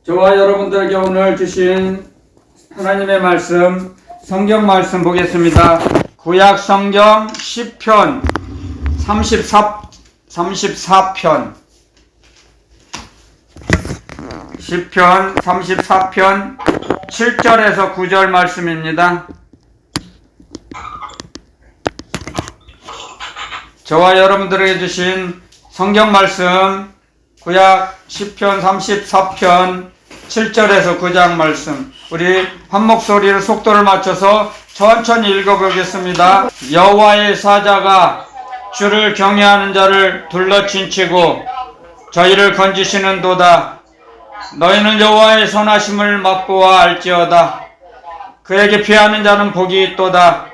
저와 여러분들에게 오늘 주신 하나님의 말씀, 성경 말씀 보겠습니다. 구약 성경 시편 34편 시편 34편 7절에서 9절 말씀입니다. 저와 여러분들에게 주신 성경 말씀, 구약 시편 34편 7절에서 9장 말씀, 우리 한 목소리로 속도를 맞춰서 천천히 읽어보겠습니다. 여호와의 사자가 주를 경외하는 자를 둘러친치고 저희를 건지시는도다. 너희는 여호와의 선하심을 맛보아 알지어다. 그에게 피하는 자는 복이 있도다.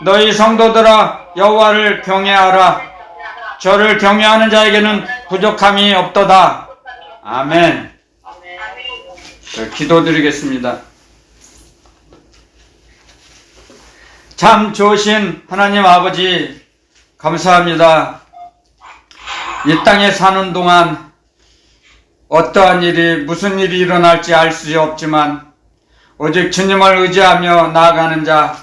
너희 성도들아, 여호와를 경외하라. 저를 경외하는 자에게는 부족함이 없도다. 아멘. 기도드리겠습니다. 참 좋으신 하나님 아버지, 감사합니다. 이 땅에 사는 동안 어떠한 일이, 무슨 일이 일어날지 알 수 없지만 오직 주님을 의지하며 나아가는 자,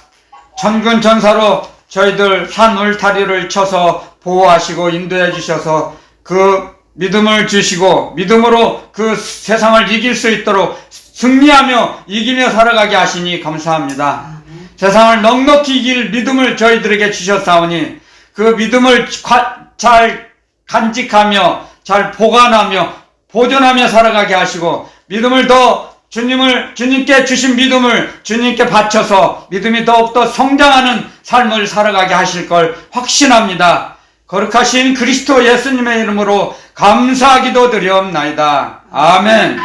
천군 천사로 저희들 산 울타리를 쳐서 보호하시고 인도해 주셔서 그 믿음을 주시고 믿음으로 그 세상을 이길 수 있도록 승리하며 이기며 살아가게 하시니 감사합니다. 세상을 넉넉히 이길 믿음을 저희들에게 주셨사오니 그 믿음을 잘 간직하며 잘 보관하며 보존하며 살아가게 하시고 믿음을 더 주님께 주신 믿음을 주님께 바쳐서 믿음이 더욱더 성장하는 삶을 살아가게 하실 걸 확신합니다. 거룩하신 그리스도 예수님의 이름으로 감사기도 드리옵나이다. 아멘.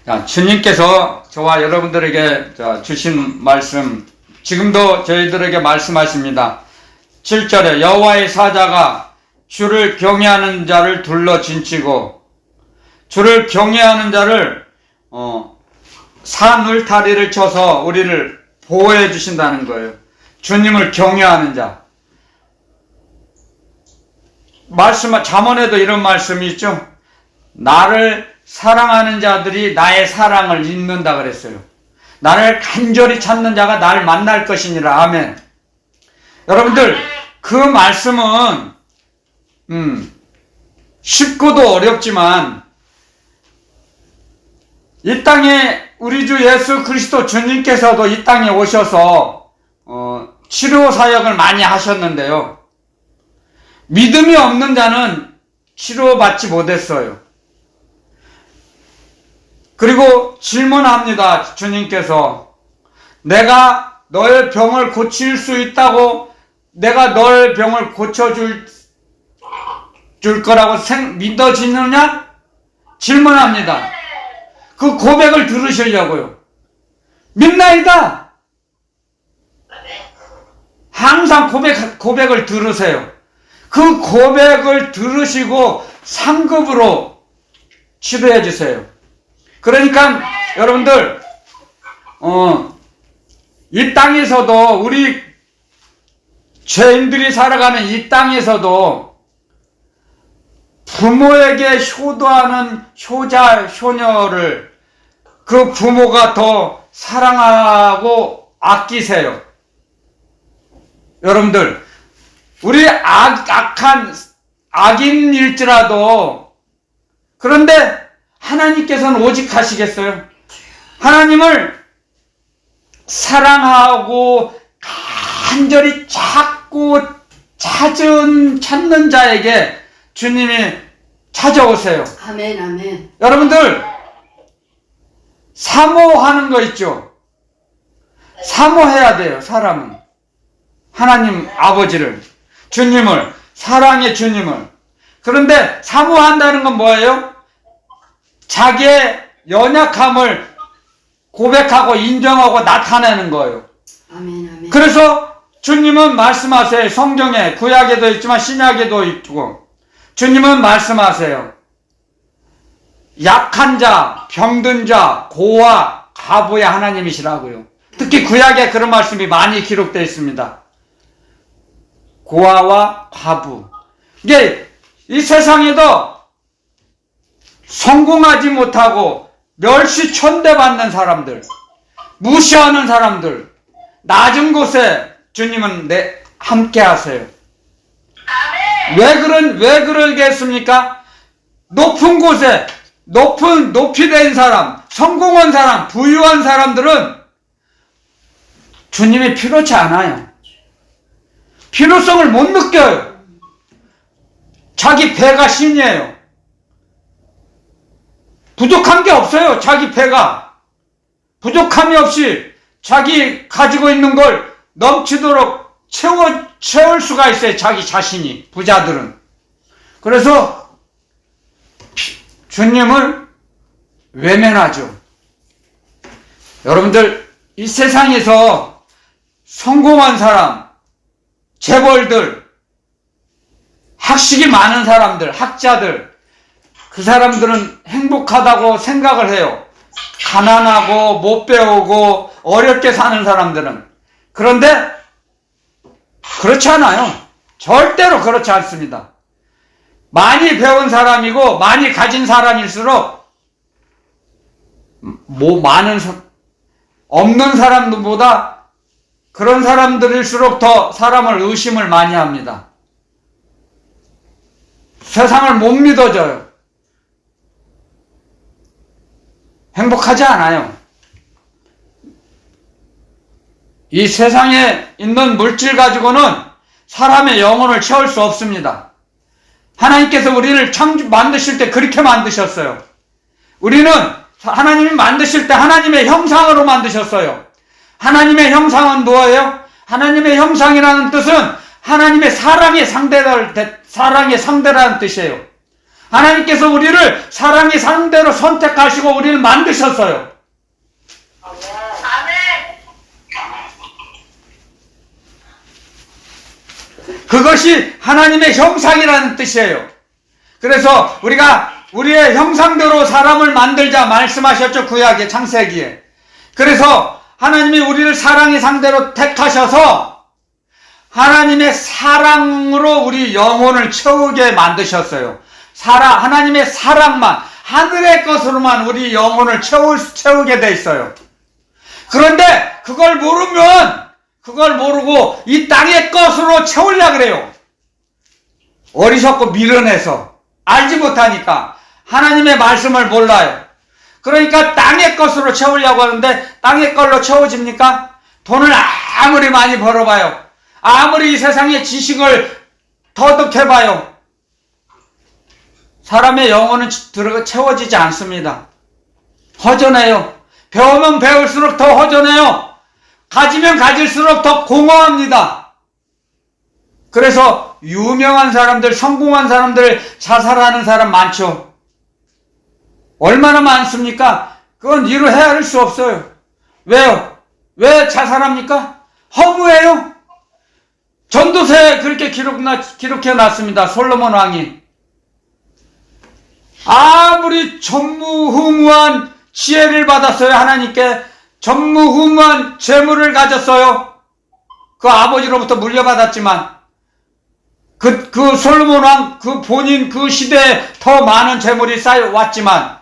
자, 주님께서 저와 여러분들에게 주신 말씀, 지금도 저희들에게 말씀하십니다. 7절에 여호와의 사자가 주를 경외하는 자를 둘러 진치고, 주를 경외하는 자를 산 울타리를 쳐서 우리를 보호해 주신다는 거예요. 주님을 경외하는 자. 잠언에도 이런 말씀이 있죠. 나를 사랑하는 자들이 나의 사랑을 잊는다 그랬어요. 나를 간절히 찾는 자가 나를 만날 것이니라. 아멘. 여러분들, 그 말씀은 쉽고도 어렵지만 이 땅에 우리 주 예수 그리스도 주님께서도 이 땅에 오셔서 치료 사역을 많이 하셨는데요. 믿음이 없는 자는 치료받지 못했어요. 그리고 질문합니다. 주님께서 내가 너의 병을 고칠 수 있다고, 내가 너의 병을 고쳐줄 거라고 믿어지느냐? 질문합니다. 그 고백을 들으시려고요. 믿나이다. 항상 고백을 들으세요. 그 고백을 들으시고 상급으로 치료해 주세요. 그러니까 여러분들 이 땅에서도, 우리 죄인들이 살아가는 이 땅에서도 부모에게 효도하는 효자, 효녀를 그 부모가 더 사랑하고 아끼세요. 여러분들, 우리 악한 악인일지라도, 그런데 하나님께서는 오직 하시겠어요? 하나님을 사랑하고 간절히 찾는 자에게 주님이 찾아오세요. 아멘, 아멘. 여러분들, 사모하는 거 있죠? 사모해야 돼요, 사람은. 하나님 아버지를, 주님을, 사랑의 주님을. 그런데 사모한다는 건 뭐예요? 자기의 연약함을 고백하고 인정하고 나타내는 거예요. 아멘, 아멘. 그래서 주님은 말씀하세요. 성경에, 구약에도 있지만 신약에도 있고, 주님은 말씀하세요. 약한 자, 병든 자, 고아, 과부의 하나님이시라고요. 특히 구약에 그런 말씀이 많이 기록되어 있습니다. 고아와 과부. 이게 이 세상에도 성공하지 못하고 멸시 천대받는 사람들, 무시하는 사람들, 낮은 곳에 주님은 함께 하세요. 왜 그러겠습니까? 높은 곳에, 높이 된 사람, 성공한 사람, 부유한 사람들은 주님이 필요치 않아요. 필요성을 못 느껴요. 자기 배가 신이에요. 부족한 게 없어요. 자기 배가. 부족함이 없이 자기 가지고 있는 걸 넘치도록 채울 수가 있어요. 자기 자신이. 부자들은. 그래서 주님을 외면하죠. 여러분들, 이 세상에서 성공한 사람, 재벌들, 학식이 많은 사람들, 학자들, 그 사람들은 행복하다고 생각을 해요. 가난하고 못 배우고 어렵게 사는 사람들은. 그런데 그렇지 않아요. 절대로 그렇지 않습니다. 많이 배운 사람이고 많이 가진 사람일수록 없는 사람들보다 그런 사람들일수록 더 사람을 의심을 많이 합니다. 세상을 못 믿어줘요. 행복하지 않아요. 이 세상에 있는 물질 가지고는 사람의 영혼을 채울 수 없습니다. 하나님께서 우리를 만드실 때 그렇게 만드셨어요. 우리는 하나님이 만드실 때 하나님의 형상으로 만드셨어요. 하나님의 형상은 뭐예요? 하나님의 형상이라는 뜻은 하나님의 사랑의 상대라는 뜻이에요. 하나님께서 우리를 사랑의 상대로 선택하시고 우리를 만드셨어요. 그것이 하나님의 형상이라는 뜻이에요. 그래서 우리가 우리의 형상대로 사람을 만들자 말씀하셨죠. 구약의 창세기에. 그래서 하나님이 우리를 사랑의 상대로 택하셔서 하나님의 사랑으로 우리 영혼을 채우게 만드셨어요. 하나님의 사랑만, 하늘의 것으로만 우리 영혼을 채우게 돼 있어요. 그런데 그걸 모르고 이 땅의 것으로 채우려고 그래요. 어리석고 미련해서 알지 못하니까 하나님의 말씀을 몰라요. 그러니까 땅의 것으로 채우려고 하는데 땅의 걸로 채워집니까? 돈을 아무리 많이 벌어봐요. 아무리 이 세상의 지식을 터득해봐요. 사람의 영혼은 채워지지 않습니다. 허전해요. 배우면 배울수록 더 허전해요. 가지면 가질수록 더 공허합니다. 그래서 유명한 사람들, 성공한 사람들, 자살하는 사람 많죠. 얼마나 많습니까? 그건 이루 헤아릴 수 없어요. 왜요? 왜 자살합니까? 허무해요. 전도서에 그렇게 기록해 놨습니다. 솔로몬 왕이. 아무리 전무후무한 지혜를 받았어요. 하나님께 전무후무한 재물을 가졌어요. 그 아버지로부터 물려받았지만 그 솔로몬 왕 본인 그 시대에 더 많은 재물이 쌓여왔지만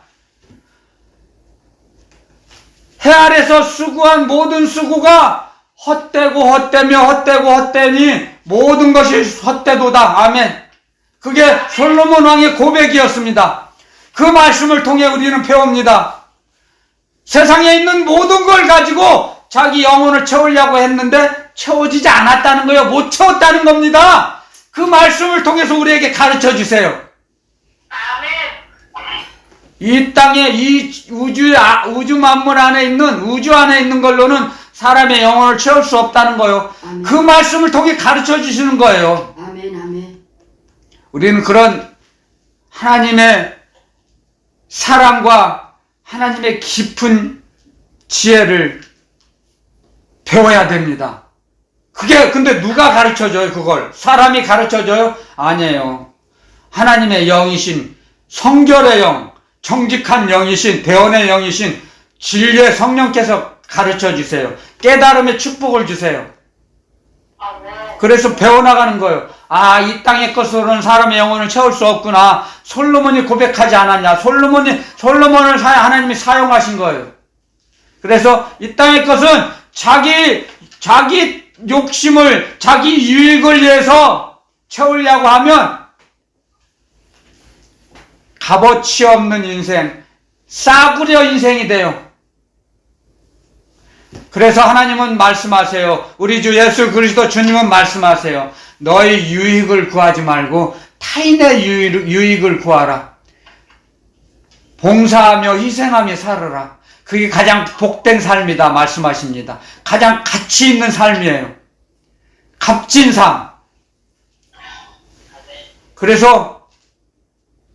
해 아래서 수고한 모든 수고가 헛되니 모든 것이 헛되도다. 아멘. 그게 솔로몬 왕의 고백이었습니다. 그 말씀을 통해 우리는 배웁니다. 세상에 있는 모든 걸 가지고 자기 영혼을 채우려고 했는데 채워지지 않았다는 거예요. 못 채웠다는 겁니다. 그 말씀을 통해서 우리에게 가르쳐 주세요. 이 땅에 이 우주 만물 안에 있는 우주 안에 있는 걸로는 사람의 영혼을 채울 수 없다는 거예요. 아멘. 그 말씀을 통해 가르쳐 주시는 거예요. 아멘, 아멘. 우리는 그런 하나님의 사랑과 하나님의 깊은 지혜를 배워야 됩니다. 그게 근데 누가 가르쳐줘요? 그걸 사람이 가르쳐줘요? 아니에요. 하나님의 영이신 성결의 영, 정직한 영이신 대언의 영이신 진리의 성령께서 가르쳐 주세요. 깨달음의 축복을 주세요. 그래서 배워나가는 거예요. 아, 이 땅의 것으로는 사람의 영혼을 채울 수 없구나. 솔로몬이 고백하지 않았냐. 솔로몬을 하나님이 사용하신 거예요. 그래서 이 땅의 것은 자기 욕심을, 자기 유익을 위해서 채우려고 하면 값어치 없는 인생, 싸구려 인생이 돼요. 그래서 하나님은 말씀하세요. 우리 주 예수 그리스도 주님은 말씀하세요. 너의 유익을 구하지 말고 타인의 유익을 구하라. 봉사하며 희생하며 살아라. 그게 가장 복된 삶이다 말씀하십니다. 가장 가치 있는 삶이에요. 값진 삶. 그래서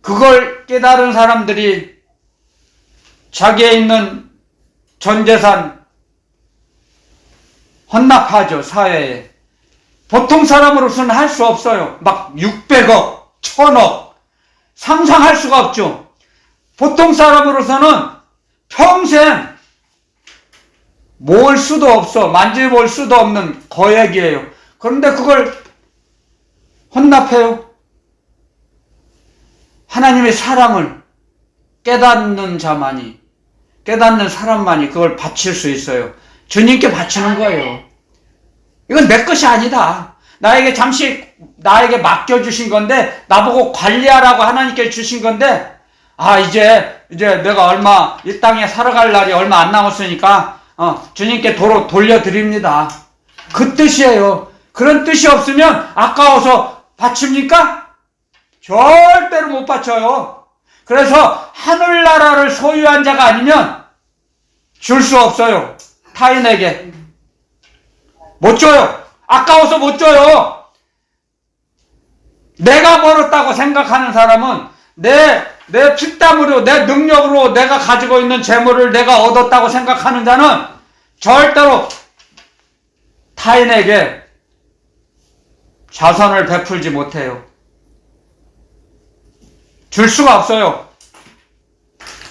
그걸 깨달은 사람들이 자기에 있는 전 재산 헌납하죠, 사회에. 보통 사람으로서는 할 수 없어요. 막 600억, 1000억. 상상할 수가 없죠. 보통 사람으로서는 평생 모을 수도 없어, 만져볼 수도 없는 거액이에요. 그런데 그걸 헌납해요. 하나님의 사랑을 깨닫는 자만이, 깨닫는 사람만이 그걸 바칠 수 있어요. 주님께 바치는 거예요. 이건 내 것이 아니다. 나에게 맡겨주신 건데, 나보고 관리하라고 하나님께 주신 건데, 아, 이제 내가 이 땅에 살아갈 날이 얼마 안 남았으니까, 주님께 도로 돌려드립니다. 그 뜻이에요. 그런 뜻이 없으면 아까워서 바칩니까? 절대로 못 바쳐요. 그래서 하늘나라를 소유한 자가 아니면 줄 수 없어요. 타인에게. 못 줘요. 아까워서 못 줘요. 내가 벌었다고 생각하는 사람은 내 피땀으로, 내 능력으로 내가 가지고 있는 재물을 내가 얻었다고 생각하는 자는 절대로 타인에게 자선을 베풀지 못해요. 줄 수가 없어요.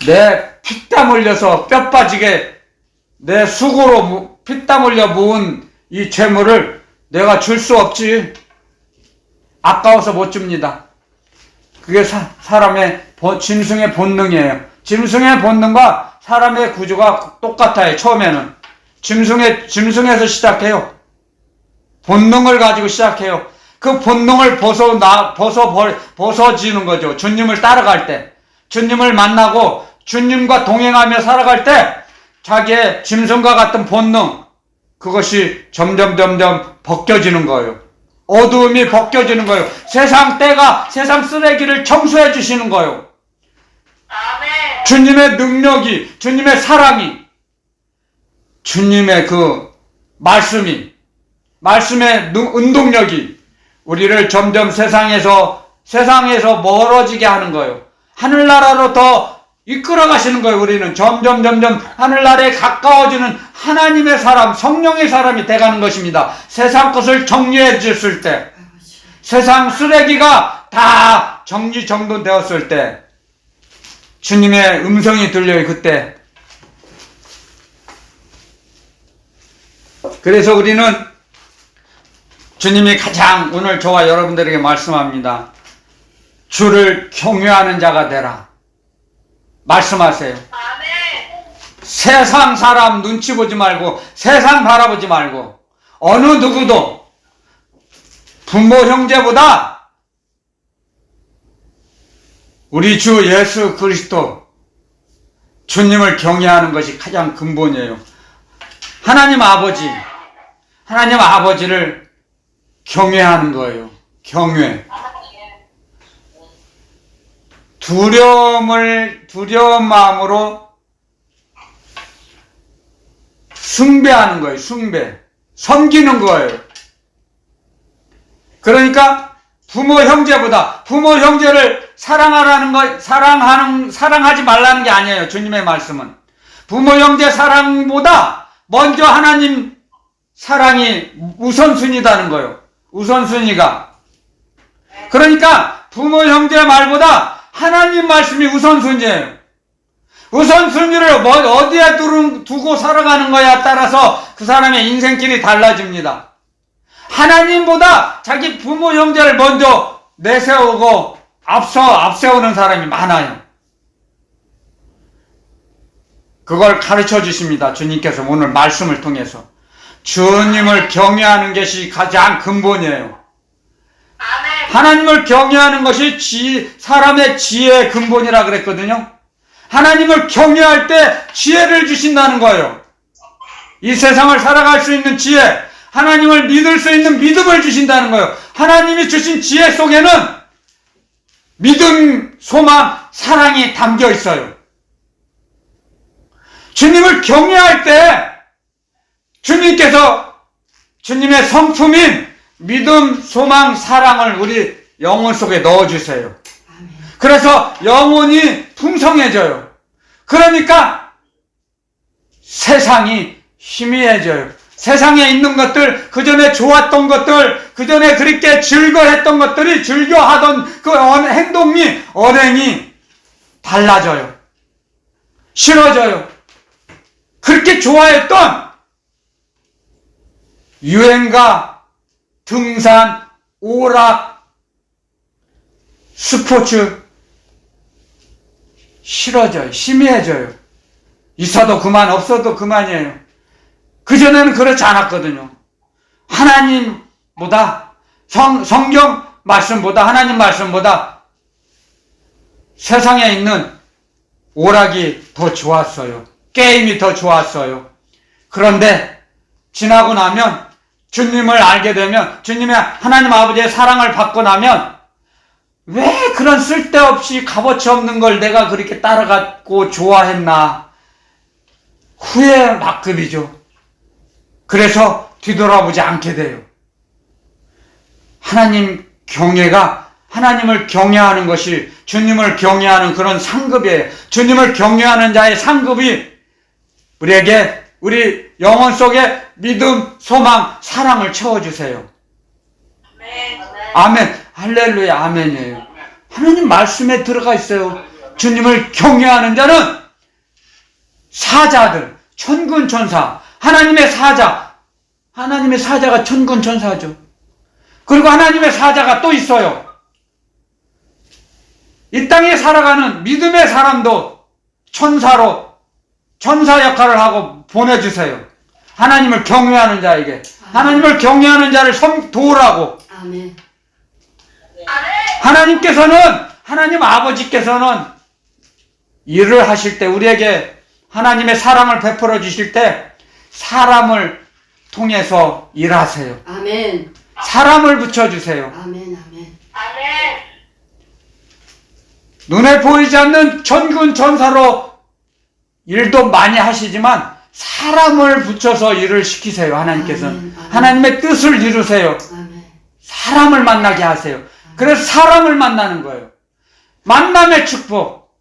내 피땀 흘려서 뼈 빠지게 내 수고로 피땀 흘려 모은 이 재물을 내가 줄 수 없지. 아까워서 못 줍니다. 그게 사람의 짐승의 본능이에요. 짐승의 본능과 사람의 구조가 똑같아요. 처음에는 짐승에서 시작해요. 본능을 가지고 시작해요. 그 본능을 벗어지는 거죠. 주님을 따라갈 때, 주님을 만나고 주님과 동행하며 살아갈 때 자기의 짐승과 같은 본능, 그것이 점점 벗겨지는 거예요. 어두움이 벗겨지는 거예요. 세상 쓰레기를 청소해 주시는 거예요. 아멘. 주님의 능력이, 주님의 사랑이, 주님의 그 말씀의 운동력이 우리를 점점 세상에서 멀어지게 하는 거예요. 하늘나라로 더 이끌어 가시는 거예요. 우리는 점점 하늘나라에 가까워지는 하나님의 사람, 성령의 사람이 돼가는 것입니다. 세상 것을 정리해 줬을 때, 세상 쓰레기가 다 정리정돈되었을 때, 주님의 음성이 들려요. 그때. 그래서 우리는 주님이 가장 오늘 저와 여러분들에게 말씀합니다. 주를 경외하는 자가 되라. 말씀하세요. 아멘. 세상 사람 눈치 보지 말고, 세상 바라보지 말고, 어느 누구도 부모 형제보다 우리 주 예수 그리스도 주님을 경외하는 것이 가장 근본이에요. 하나님 아버지를 경외하는 거예요. 경외. 두려운 마음으로 숭배하는 거예요. 섬기는 거예요. 그러니까 부모 형제를 사랑하지 말라는 게 아니에요. 주님의 말씀은. 부모 형제 사랑보다 먼저 하나님 사랑이 우선순위다는 거예요. 우선순위가. 그러니까 부모 형제 말보다 하나님 말씀이 우선순위예요. 우선순위를 어디에 두고 살아가는 거에 따라서 그 사람의 인생길이 달라집니다. 하나님보다 자기 부모 형제를 먼저 내세우고 앞세우는 사람이 많아요. 그걸 가르쳐 주십니다. 주님께서 오늘 말씀을 통해서. 주님을 경외하는 것이 가장 근본이에요. 아멘. 하나님을 경외하는 것이 사람의 지혜의 근본이라 그랬거든요. 하나님을 경외할 때 지혜를 주신다는 거예요. 이 세상을 살아갈 수 있는 지혜, 하나님을 믿을 수 있는 믿음을 주신다는 거예요. 하나님이 주신 지혜 속에는 믿음, 소망, 사랑이 담겨 있어요. 주님을 경외할 때 주님께서 주님의 성품인 믿음, 소망, 사랑을 우리 영혼 속에 넣어주세요. 그래서 영혼이 풍성해져요. 그러니까 세상이 희미해져요. 세상에 있는 것들, 그 전에 좋았던 것들, 그 전에 그렇게 즐거워했던 것들이, 즐겨하던 그 행동이, 언행이 달라져요. 싫어져요. 그렇게 좋아했던 유행가, 등산, 오락, 스포츠 싫어져요. 희미해져요. 있어도 그만, 없어도 그만이에요. 그전에는 그렇지 않았거든요. 하나님보다 성경 말씀보다, 하나님 말씀보다 세상에 있는 오락이 더 좋았어요. 게임이 더 좋았어요. 그런데 지나고 나면, 주님을 알게 되면, 주님의 하나님 아버지의 사랑을 받고 나면 왜 그런 쓸데없이 값어치 없는 걸 내가 그렇게 따라갔고 좋아했나, 후회 막급이죠. 그래서 뒤돌아보지 않게 돼요. 하나님 경외가, 하나님을 경외하는 것이 주님을 경외하는 그런 상급이에요. 주님을 경외하는 자의 상급이 우리에게, 우리 영혼 속에 믿음, 소망, 사랑을 채워주세요. 아멘. 할렐루야, 아멘이에요. 하나님 말씀에 들어가 있어요. 주님을 경외하는 자는 사자들, 천군 천사, 하나님의 사자, 하나님의 사자가 천군 천사죠. 그리고 하나님의 사자가 또 있어요. 이 땅에 살아가는 믿음의 사람도 천사로, 천사 역할을 하고 보내주세요. 하나님을 경외하는 자에게. 하나님을 경외하는 자를 도우라고. 아멘. 하나님께서는, 하나님 아버지께서는 일을 하실 때, 우리에게 하나님의 사랑을 베풀어 주실 때 사람을 통해서 일하세요. 아멘. 사람을 붙여주세요. 아멘. 아멘. 아멘. 눈에 보이지 않는 천군 천사로 일도 많이 하시지만 사람을 붙여서 일을 시키세요. 하나님께서는. 아멘, 아멘. 하나님의 뜻을 이루세요. 아멘. 사람을 만나게 하세요. 그래서 사람을 만나는 거예요. 만남의 축복.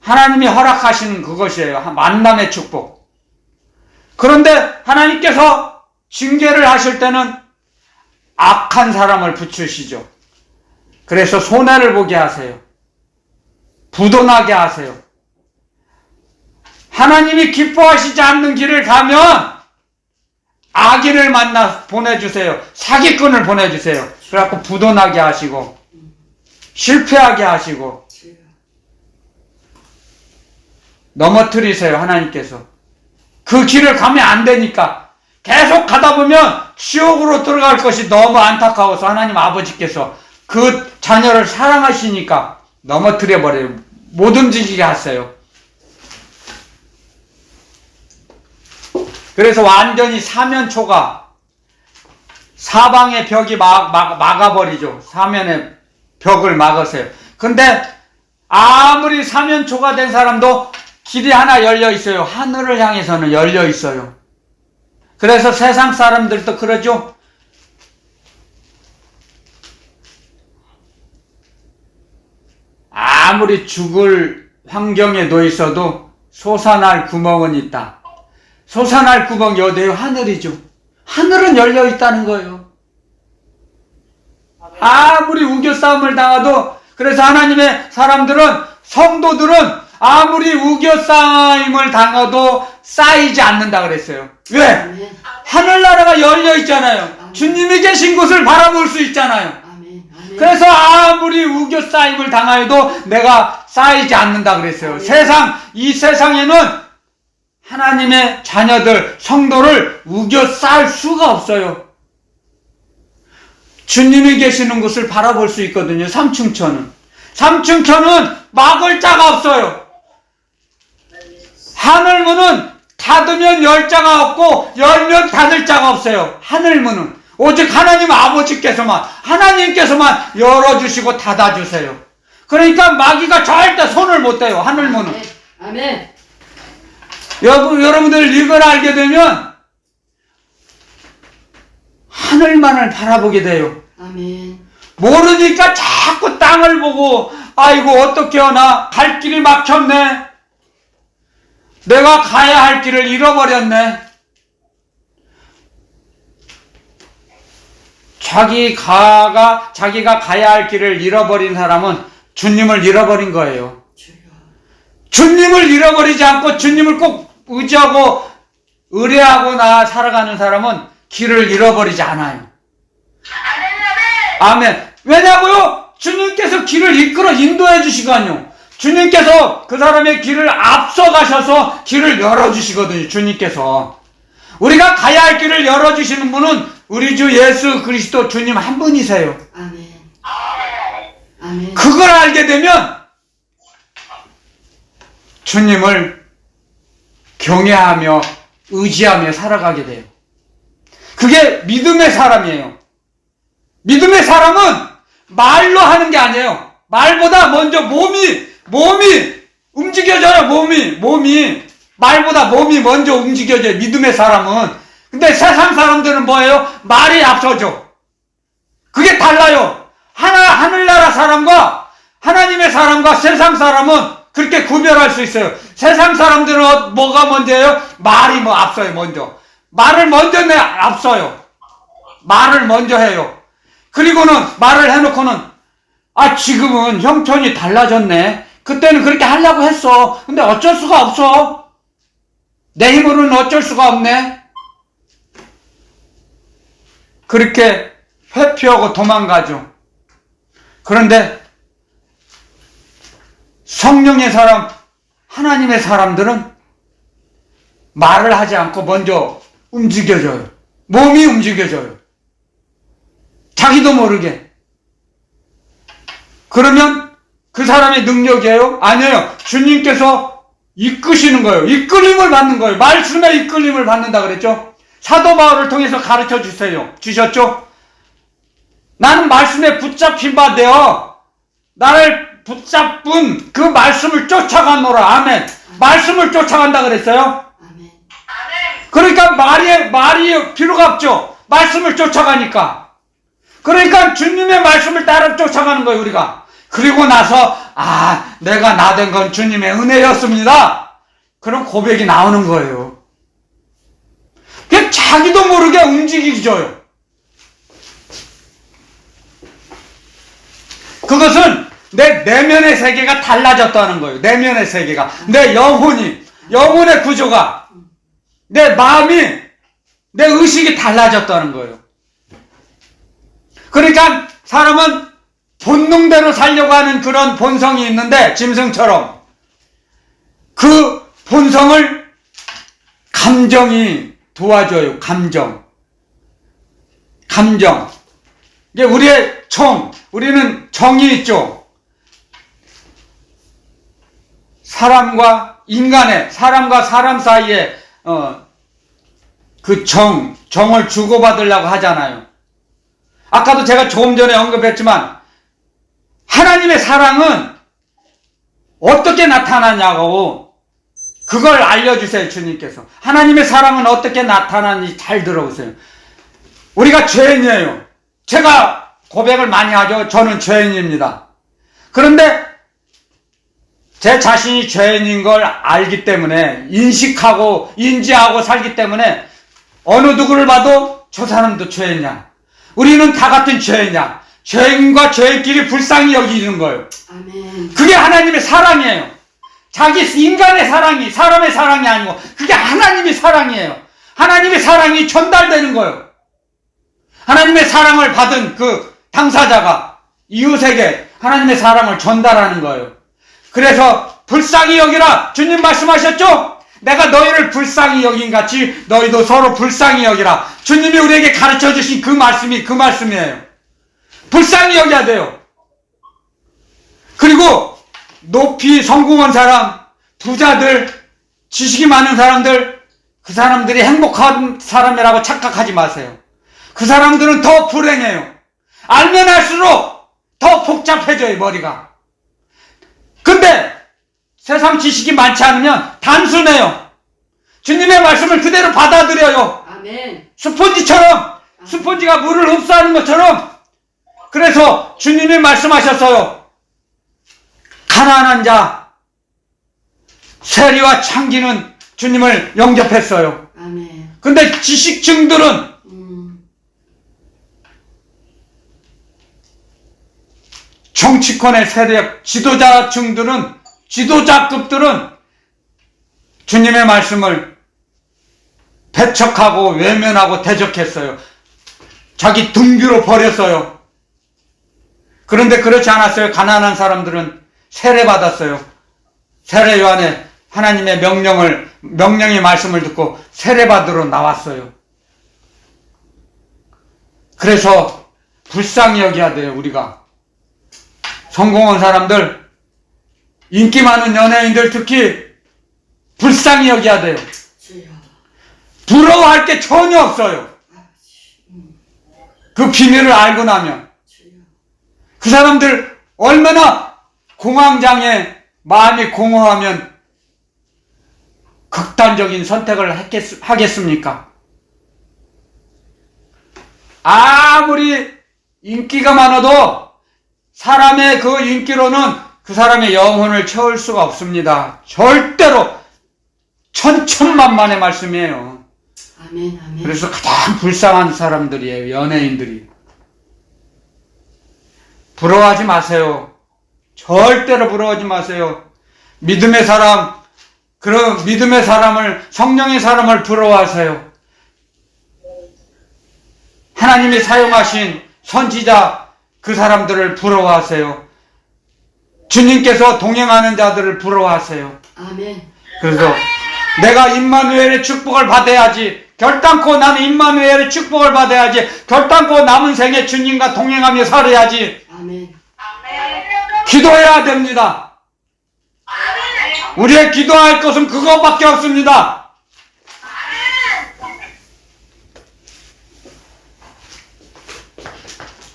하나님이 허락하시는 그것이에요. 만남의 축복. 그런데 하나님께서 징계를 하실 때는 악한 사람을 붙이시죠. 그래서 손해를 보게 하세요. 부도나게 하세요. 하나님이 기뻐하시지 않는 길을 가면 악인을 만나 보내주세요. 사기꾼을 보내주세요. 그래갖고 부도나게 하시고 실패하게 하시고 넘어뜨리세요. 하나님께서. 그 길을 가면 안 되니까 계속 가다 보면 지옥으로 들어갈 것이 너무 안타까워서 하나님 아버지께서 그 자녀를 사랑하시니까 넘어뜨려 버려요. 못 움직이게 하세요. 그래서 완전히 사면초가 사방의 벽이 막아버리죠. 사면의 벽을 막으세요. 근데 아무리 사면초가 된 사람도 길이 하나 열려 있어요. 하늘을 향해서는 열려 있어요. 그래서 세상 사람들도 그러죠. 아무리 죽을 환경에 놓여 있어도 솟아날 구멍은 있다. 솟아날 구멍이 어디예요? 하늘이죠. 하늘은 열려 있다는 거예요. 아무리 우겨싸움을 당해도, 그래서 하나님의 사람들은, 성도들은 아무리 우겨싸임을 당해도 쌓이지 않는다 그랬어요. 왜? 하늘나라가 열려 있잖아요. 주님이 계신 곳을 바라볼 수 있잖아요. 아멘. 아멘. 그래서 아무리 우겨 쌓임을 당하여도 내가 쌓이지 않는다 그랬어요. 이 세상에는 하나님의 자녀들, 성도를 우겨 쌓을 수가 없어요. 주님이 계시는 곳을 바라볼 수 있거든요. 삼층천은. 삼층천은 막을 자가 없어요. 하늘문은 닫으면 열 자가 없고 열면 닫을 자가 없어요. 하늘문은 오직 하나님 아버지께서만, 하나님께서만 열어주시고 닫아주세요. 그러니까 마귀가 절대 손을 못 대요. 하늘문은. 아멘. 여러분들 이걸 알게 되면 하늘만을 바라보게 돼요. 아멘. 모르니까 자꾸 땅을 보고 아이고 어떻게 하나, 갈 길이 막혔네, 내가 가야 할 길을 잃어버렸네. 자기가 가야 할 길을 잃어버린 사람은 주님을 잃어버린 거예요. 주님을 잃어버리지 않고 주님을 꼭 의지하고 의뢰하고 살아가는 사람은 길을 잃어버리지 않아요. 아멘. 왜냐고요? 주님께서 길을 이끌어 인도해 주시거든요. 주님께서 그 사람의 길을 앞서가셔서 길을 열어주시거든요. 주님께서. 우리가 가야 할 길을 열어주시는 분은 우리 주 예수 그리스도 주님 한 분이세요. 아멘. 아멘. 그걸 알게 되면 주님을 경외하며 의지하며 살아가게 돼요. 그게 믿음의 사람이에요. 믿음의 사람은 말로 하는 게 아니에요. 말보다 먼저 몸이 움직여져요. 몸이 말보다 몸이 먼저 움직여져요. 믿음의 사람은. 근데 세상 사람들은 뭐예요? 말이 앞서죠. 그게 달라요. 하늘나라 사람과 하나님의 사람과 세상 사람은 그렇게 구별할 수 있어요. 세상 사람들은 뭐가 먼저예요? 말이 앞서요. 먼저 말을 먼저 앞서요. 말을 먼저 해요. 그리고는 말을 해놓고는 지금은 형편이 달라졌네, 그때는 그렇게 하려고 했어, 근데 어쩔 수가 없어, 내 힘으로는 어쩔 수가 없네, 그렇게 회피하고 도망가죠. 그런데 성령의 사람, 하나님의 사람들은 말을 하지 않고 먼저 움직여져요. 몸이 움직여져요. 자기도 모르게. 그러면 그 사람의 능력이에요? 아니에요. 주님께서 이끄시는 거예요. 이끌림을 받는 거예요. 말씀의 이끌림을 받는다 그랬죠? 사도 바울을 통해서 가르쳐 주셨죠? 나는 말씀에 붙잡힌 바 되어 나를 붙잡은 그 말씀을 쫓아가노라. 아멘. 말씀을 쫓아간다 그랬어요? 아멘. 그러니까 말이 필요가 없죠. 말씀을 쫓아가니까. 그러니까 주님의 말씀을 따라 쫓아가는 거예요, 우리가. 그리고 나서 내가 나된 건 주님의 은혜였습니다. 그런 고백이 나오는 거예요. 그게 자기도 모르게 움직이져요. 그것은 내 내면의 세계가 달라졌다는 거예요. 내면의 세계가. 내 영혼의 구조가, 내 마음이, 내 의식이 달라졌다는 거예요. 그러니까 사람은 본능대로 살려고 하는 그런 본성이 있는데, 짐승처럼 그 본성을 감정이 도와줘요. 감정. 이게 우리의 우리는 정이 있죠. 사람과 사람 사이에 그 정을 주고받으려고 하잖아요. 아까도 제가 조금 전에 언급했지만 하나님의 사랑은 어떻게 나타나냐고 그걸 알려주세요. 주님께서. 하나님의 사랑은 어떻게 나타나는지 잘 들어보세요. 우리가 죄인이에요. 제가 고백을 많이 하죠. 저는 죄인입니다. 그런데 제 자신이 죄인인 걸 알기 때문에, 인지하고 살기 때문에 어느 누구를 봐도 저 사람도 죄인이야, 우리는 다 같은 죄인이야, 죄인과 죄인끼리 불쌍히 여기는 거예요. 아멘. 그게 하나님의 사랑이에요. 인간의 사랑이, 사람의 사랑이 아니고 그게 하나님의 사랑이에요. 하나님의 사랑이 전달되는 거예요. 하나님의 사랑을 받은 그 당사자가 이웃에게 하나님의 사랑을 전달하는 거예요. 그래서 불쌍히 여기라. 주님 말씀하셨죠? 내가 너희를 불쌍히 여긴 같이 너희도 서로 불쌍히 여기라. 주님이 우리에게 가르쳐 주신 그 말씀이 그 말씀이에요. 불쌍히 여겨야 돼요. 그리고 높이 성공한 사람, 부자들, 지식이 많은 사람들, 그 사람들이 행복한 사람이라고 착각하지 마세요. 그 사람들은 더 불행해요. 알면 알수록 더 복잡해져요, 머리가. 근데 세상 지식이 많지 않으면 단순해요. 주님의 말씀을 그대로 받아들여요. 아멘. 스폰지처럼, 스폰지가 물을 흡수하는 것처럼. 그래서 주님이 말씀하셨어요. 가난한 자, 세리와 창기는 주님을 영접했어요. 아멘. 근데 지식층들은 정치권의 세력, 지도자층들은, 지도자급들은 주님의 말씀을 배척하고 외면하고 대적했어요. 자기 등규로 버렸어요. 그런데 그렇지 않았어요. 가난한 사람들은 세례받았어요. 세례 요한에 하나님의 명령의 말씀을 듣고 세례받으러 나왔어요. 그래서 불쌍히 여겨야 돼요, 우리가. 성공한 사람들, 인기 많은 연예인들 특히 불쌍히 여겨야 돼요. 주여. 부러워할 게 전혀 없어요. 그 비밀을 알고 나면. 주여. 그 사람들 얼마나 공황장애, 마음이 공허하면 극단적인 선택을 하겠습니까? 아무리 인기가 많아도 사람의 그 인기로는 그 사람의 영혼을 채울 수가 없습니다. 절대로 천천만만의 말씀이에요. 아멘. 아멘. 그래서 가장 불쌍한 사람들이에요. 연예인들이. 부러워하지 마세요. 절대로 부러워하지 마세요. 믿음의 사람, 그런 믿음의 사람을, 성령의 사람을 부러워하세요. 하나님이 사용하신 선지자, 그 사람들을 부러워하세요. 주님께서 동행하는 자들을 부러워하세요. 아멘. 그래서 내가 임마누엘의 축복을 받아야지. 결단코 나는 임마누엘의 축복을 받아야지. 결단코 남은 생에 주님과 동행하며 살아야지. 아멘. 기도해야 됩니다. 우리의 기도할 것은 그것밖에 없습니다.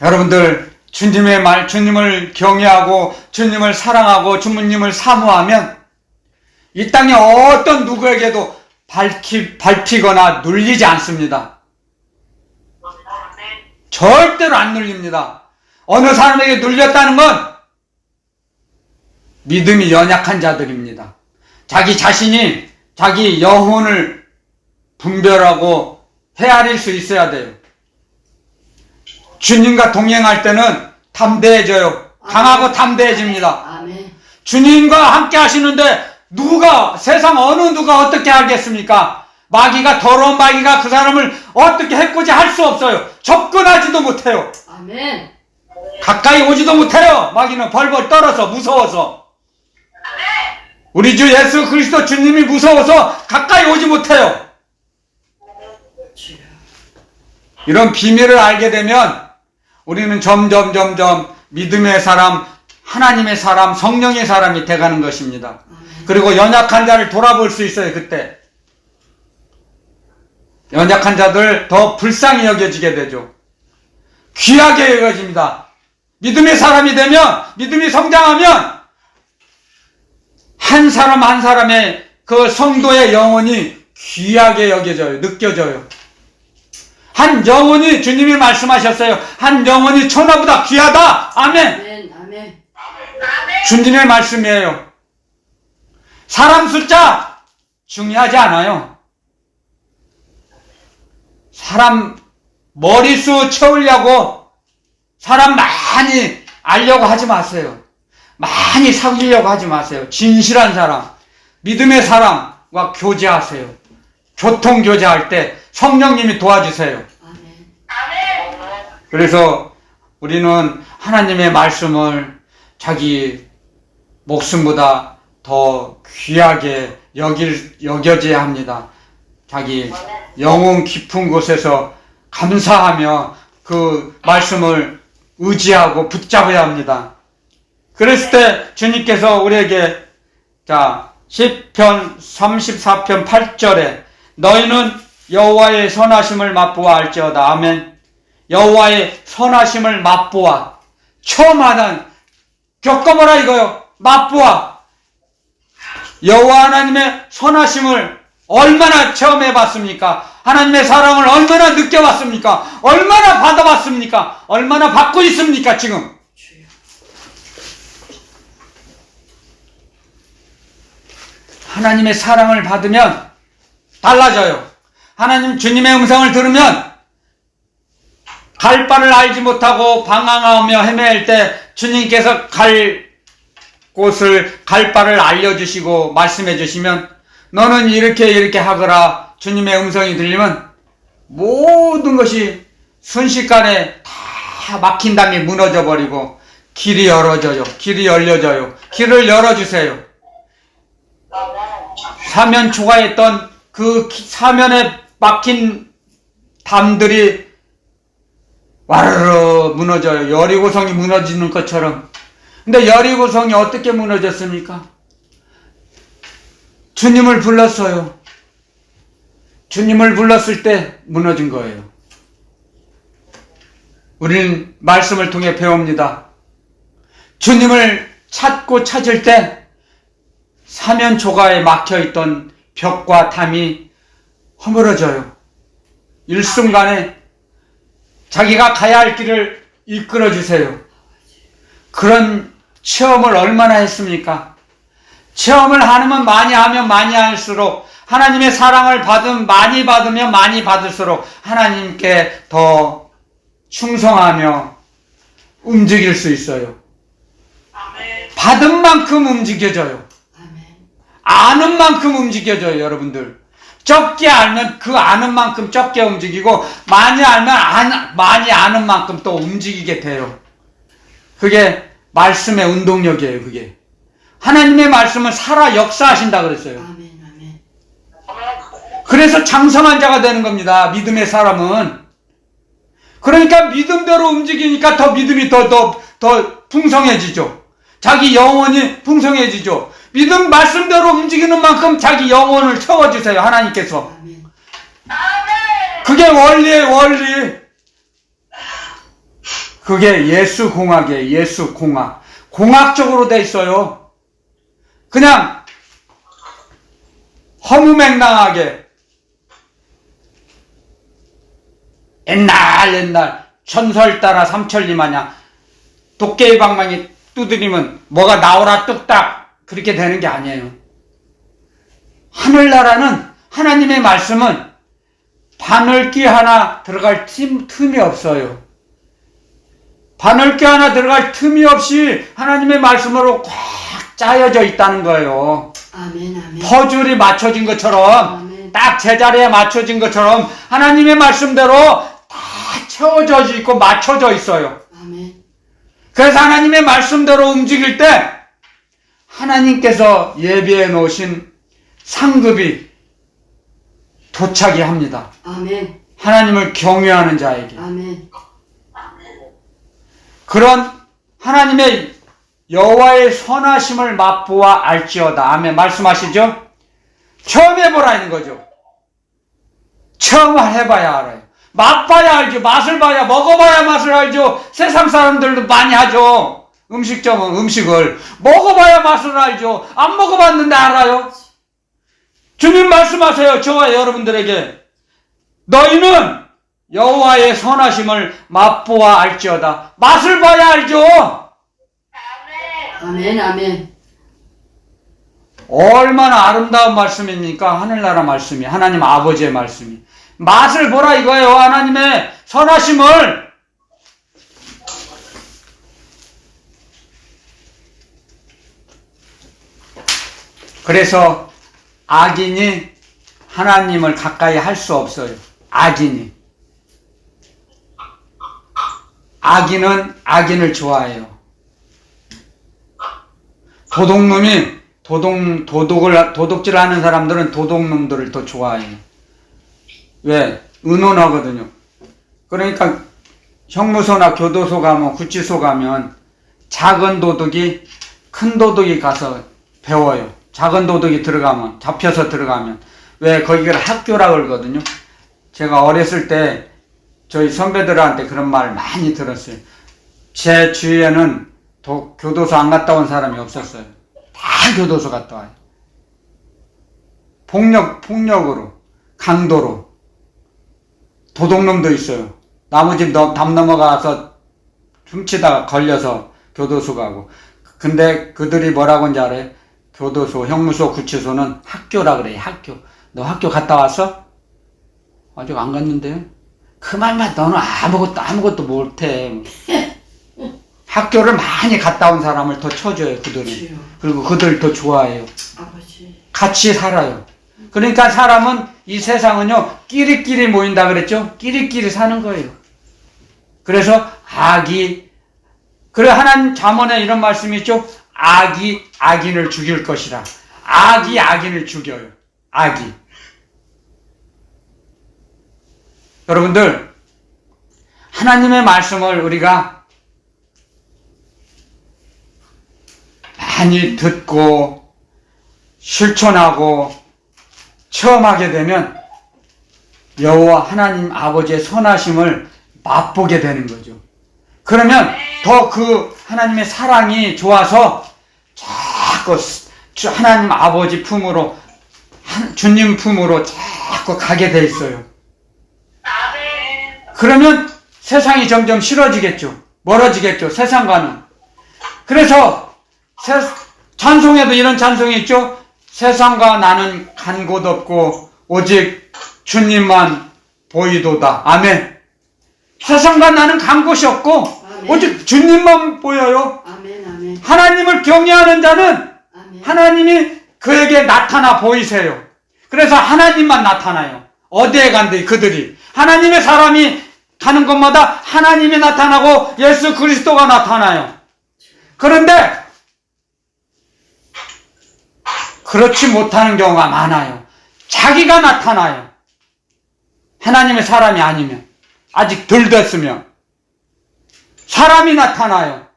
여러분들, 주님의 말, 주님을 경외하고 주님을 사랑하고 주님을 사모하면 이 땅에 어떤 누구에게도 밟히거나 눌리지 않습니다. 절대로 안 눌립니다. 어느 사람에게 눌렸다는 건 믿음이 연약한 자들입니다. 자기 자신이 자기 영혼을 분별하고 헤아릴 수 있어야 돼요. 주님과 동행할 때는 담대해져요. 강하고 담대해집니다. 아멘. 주님과 함께 하시는데 세상 어느 누가 어떻게 하겠습니까? 마귀가, 더러운 마귀가 그 사람을 어떻게 해코지 할 수 없어요. 접근하지도 못해요. 아멘. 가까이 오지도 못해요. 마귀는 벌벌 떨어서 무서워서. 우리 주 예수 그리스도 주님이 무서워서 가까이 오지 못해요. 주여. 이런 비밀을 알게 되면 우리는 점점 믿음의 사람, 하나님의 사람, 성령의 사람이 돼가는 것입니다. 그리고 연약한 자를 돌아볼 수 있어요. 그때 연약한 자들 더 불쌍히 여겨지게 되죠. 귀하게 여겨집니다. 믿음의 사람이 되면, 믿음이 성장하면 한 사람 한 사람의 그 성도의 영혼이 귀하게 여겨져요. 느껴져요. 한 영혼이, 주님이 말씀하셨어요. 한 영혼이 천하보다 귀하다. 아멘. 아멘. 아멘. 주님의 말씀이에요. 사람 숫자 중요하지 않아요. 사람 머리수 채우려고 사람 많이 알려고 하지 마세요. 많이 사귀려고 하지 마세요. 진실한 사람, 믿음의 사람과 교제하세요. 교통교제할 때 성령님이 도와주세요. 아멘. 그래서 우리는 하나님의 말씀을 자기 목숨보다 더 귀하게 여겨져야 합니다. 자기 영혼 깊은 곳에서 감사하며 그 말씀을 의지하고 붙잡아야 합니다. 그랬을 때 주님께서 우리에게 시편 34편 8절에 너희는 여호와의 선하심을 맛보아 알지어다. 아멘. 여호와의 선하심을 맛보아. 처음 하는 겪어보라 이거요. 맛보아. 여호와 하나님의 선하심을 얼마나 처음 해봤습니까? 하나님의 사랑을 얼마나 느껴봤습니까? 얼마나 받아봤습니까? 얼마나 받고 있습니까 지금? 주여. 하나님의 사랑을 받으면 달라져요. 하나님 주님의 음성을 들으면 갈 바를 알지 못하고 방황하며 헤맬 때 주님께서 갈 곳을 갈 바를 알려주시고 말씀해 주시면 너는 이렇게 하거라. 주님의 음성이 들리면 모든 것이 순식간에 다 막힌 담이 무너져 버리고 길이 열어져요. 길이 열려져요. 길을 열어주세요. 사면 초과했던 그 사면에 막힌 담들이 와르르 무너져요. 여리고성이 무너지는 것처럼. 근데 여리고성이 어떻게 무너졌습니까? 주님을 불렀어요. 주님을 불렀을 때 무너진 거예요. 우리는 말씀을 통해 배웁니다. 주님을 찾고 찾을 때 사면초가에 막혀있던 벽과 담이 허물어져요. 일순간에 자기가 가야 할 길을 이끌어 주세요. 그런 체험을 얼마나 했습니까? 체험을 하면 많이 하면 많이 할수록 하나님의 사랑을 많이 받으면 많이 받을수록 하나님께 더 충성하며 움직일 수 있어요. 받은 만큼 움직여져요. 아는 만큼 움직여져요, 여러분들. 적게 알면 그 아는 만큼 적게 움직이고, 많이 알면 많이 아는 만큼 또 움직이게 돼요. 그게 말씀의 운동력이에요, 그게. 하나님의 말씀은 살아 역사하신다 그랬어요. 아멘, 아멘. 그래서 장성한 자가 되는 겁니다, 믿음의 사람은. 그러니까 믿음대로 움직이니까 더 믿음이 더 풍성해지죠. 자기 영혼이 풍성해지죠. 믿음 말씀대로 움직이는 만큼 자기 영혼을 채워주세요, 하나님께서. 아멘. 그게 원리예요, 원리. 그게 예수 공학이에요, 예수 공학. 공학적으로 돼 있어요. 그냥 허무맹랑하게 옛날 전설 따라 삼천리 마냥 도깨비 방망이 두드리면 뭐가 나오라 뚝딱 그렇게 되는 게 아니에요. 하늘나라는 하나님의 말씀은 바늘귀 하나 들어갈 틈이 없어요. 바늘귀 하나 들어갈 틈이 없이 하나님의 말씀으로 꽉 짜여져 있다는 거예요. 아멘, 아멘. 퍼즐이 맞춰진 것처럼, 아멘. 딱 제자리에 맞춰진 것처럼 하나님의 말씀대로 다 채워져 있고 맞춰져 있어요. 아멘. 그래서 하나님의 말씀대로 움직일 때 하나님께서 예비해 놓으신 상급이 도착이 합니다. 아멘. 하나님을 경외하는 자에게. 아멘. 그런 하나님의 여호와의 선하심을 맛보아 알지어다. 아멘. 말씀하시죠? 처음 해보라는 거죠. 처음 해봐야 알아요. 맛봐야 알죠. 맛을 봐야, 먹어봐야 맛을 알죠. 세상 사람들도 많이 하죠. 음식점은 음식을 먹어봐야 맛을 알죠. 안 먹어봤는데 알아요. 주님 말씀하세요. 저와 여러분들에게. 너희는 여호와의 선하심을 맛보아 알지어다. 맛을 봐야 알죠. 아멘, 아멘. 얼마나 아름다운 말씀입니까? 하늘나라 말씀이, 하나님 아버지의 말씀이. 맛을 보라 이거예요. 하나님의 선하심을. 그래서 악인이 하나님을 가까이 할 수 없어요. 악인이. 악인은 악인을 좋아해요. 도둑놈이 도둑질 하는 사람들은 도둑놈들을 더 좋아해요. 왜? 의논하거든요. 그러니까 형무소나 교도소 가면, 구치소 가면 작은 도둑이 큰 도둑이 가서 배워요. 작은 도둑이 들어가면, 잡혀서 들어가면. 왜? 거기가 학교라 그러거든요. 제가 어렸을 때 저희 선배들한테 그런 말 많이 들었어요. 제 주위에는 교도소 안 갔다 온 사람이 없었어요. 다 교도소 갔다 와요. 폭력으로, 강도로. 도둑놈도 있어요. 나무 집 담 넘어가서 훔치다가 걸려서 교도소 가고. 근데 그들이 뭐라고 하는지 알아요? 교도소, 형무소, 구치소는 학교라 그래요. 학교. 너 학교 갔다 왔어? 아직 안 갔는데. 그 말만 너는 아무것도 못해. 학교를 많이 갔다 온 사람을 더 쳐줘요, 그들은. 그리고 그들 더 좋아해요. 아버지. 같이 살아요. 그러니까 사람은, 이 세상은요, 끼리끼리 모인다 그랬죠? 끼리끼리 사는 거예요. 그래서 그래, 하나님 잠언에 이런 말씀이 있죠? 악이 악인을 죽일 것이라. 악이 악인을 죽여요. 악이. 여러분들, 하나님의 말씀을 우리가 많이 듣고 실천하고 체험하게 되면 여호와 하나님 아버지의 선하심을 맛보게 되는 거죠. 그러면 더 그 하나님의 사랑이 좋아서 자꾸 하나님 아버지 품으로, 주님 품으로 자꾸 가게 돼 있어요. 그러면 세상이 점점 싫어지겠죠. 멀어지겠죠. 세상과는. 그래서 찬송에도 이런 찬송이 있죠. 세상과 나는 간 곳 없고 오직 주님만 보이도다. 아멘. 세상과 나는 간 곳이 없고 아멘. 오직 주님만 보여요. 아멘, 아멘. 하나님을 경외하는 자는 아멘. 하나님이 그에게 나타나 보이세요. 그래서 하나님만 나타나요. 어디에 간대 그들이. 하나님의 사람이 가는 곳마다 하나님이 나타나고 예수 그리스도가 나타나요. 그런데 그렇지 못하는 경우가 많아요. 자기가 나타나요. 하나님의 사람이 아니면, 아직 덜 됐으면 사람이 나타나요.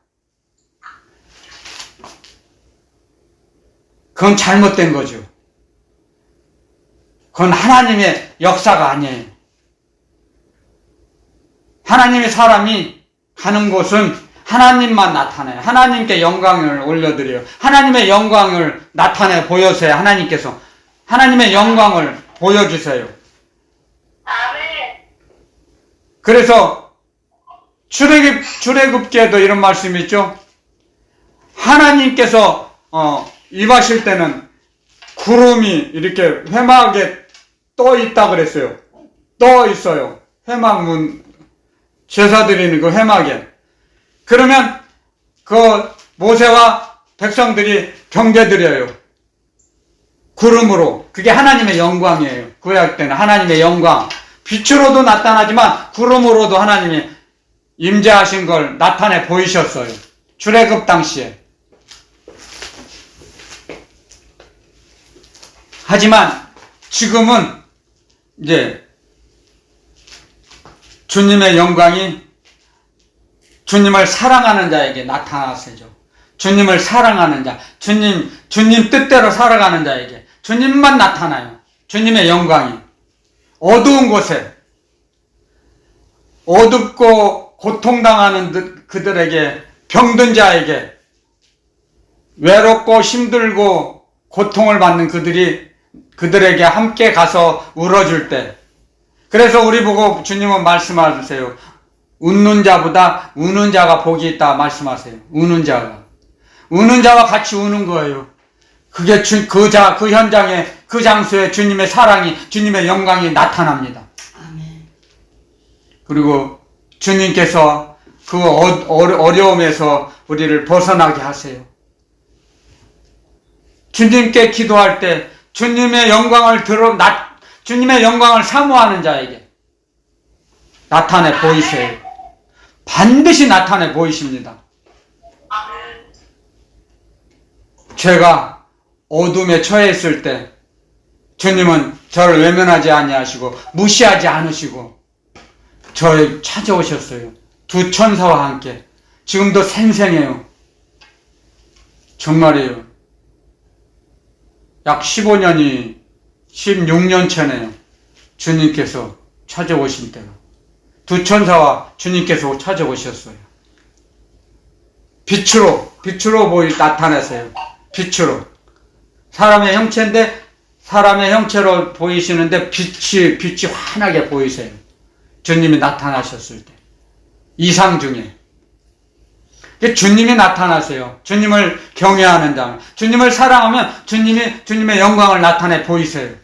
그건 잘못된 거죠. 그건 하나님의 역사가 아니에요. 하나님의 사람이 가는 곳은 하나님만 나타나요. 하나님께 영광을 올려드려요. 하나님의 영광을 나타내 보여주세요. 하나님께서 하나님의 영광을 보여주세요. 그래서 출애굽기에도 이런 말씀이 있죠. 하나님께서 임하실 때는 구름이 이렇게 회막에 떠 있다 그랬어요. 떠 있어요. 회막문, 제사 드리는 그 회막에. 그러면 그 모세와 백성들이 경배드려요. 구름으로. 그게 하나님의 영광이에요. 구약 때는 하나님의 영광. 빛으로도 나타나지만 구름으로도 하나님이 임재하신 걸 나타내 보이셨어요. 출애굽 당시에. 하지만 지금은 이제 주님의 영광이 주님을 사랑하는 자에게 나타나세요. 주님을 사랑하는 자, 주님 뜻대로 살아가는 자에게 주님만 나타나요. 주님의 영광이. 어두운 곳에, 어둡고 고통당하는 그들에게, 병든 자에게, 외롭고 힘들고 고통을 받는 그들에게 함께 가서 울어줄 때, 그래서 우리 보고 주님은 말씀하세요. 웃는 자보다 우는 자가 복이 있다 말씀하세요. 우는 자와 같이 우는 거예요. 그게 그 현장에, 그 장소에 주님의 사랑이, 주님의 영광이 나타납니다. 아멘. 그리고 주님께서 그 어려움에서 우리를 벗어나게 하세요. 주님께 기도할 때 주님의 영광을 사모하는 자에게 나타내 보이세요. 반드시 나타내 보이십니다. 제가 어둠에 처해 있을 때 주님은 저를 외면하지 아니하시고 무시하지 않으시고 저를 찾아오셨어요. 두 천사와 함께. 지금도 생생해요. 정말이에요. 약 15년이 16년 차네요. 주님께서 찾아오신 때가. 두 천사와 주님께서 찾아오셨어요. 빛으로 나타나세요. 빛으로. 사람의 형체인데 사람의 형체로 보이시는데 빛이 환하게 보이세요. 주님이 나타나셨을 때. 이상 중에. 주님이 나타나세요. 주님을 경외하는 자. 주님을 사랑하면 주님의 영광을 나타내 보이세요.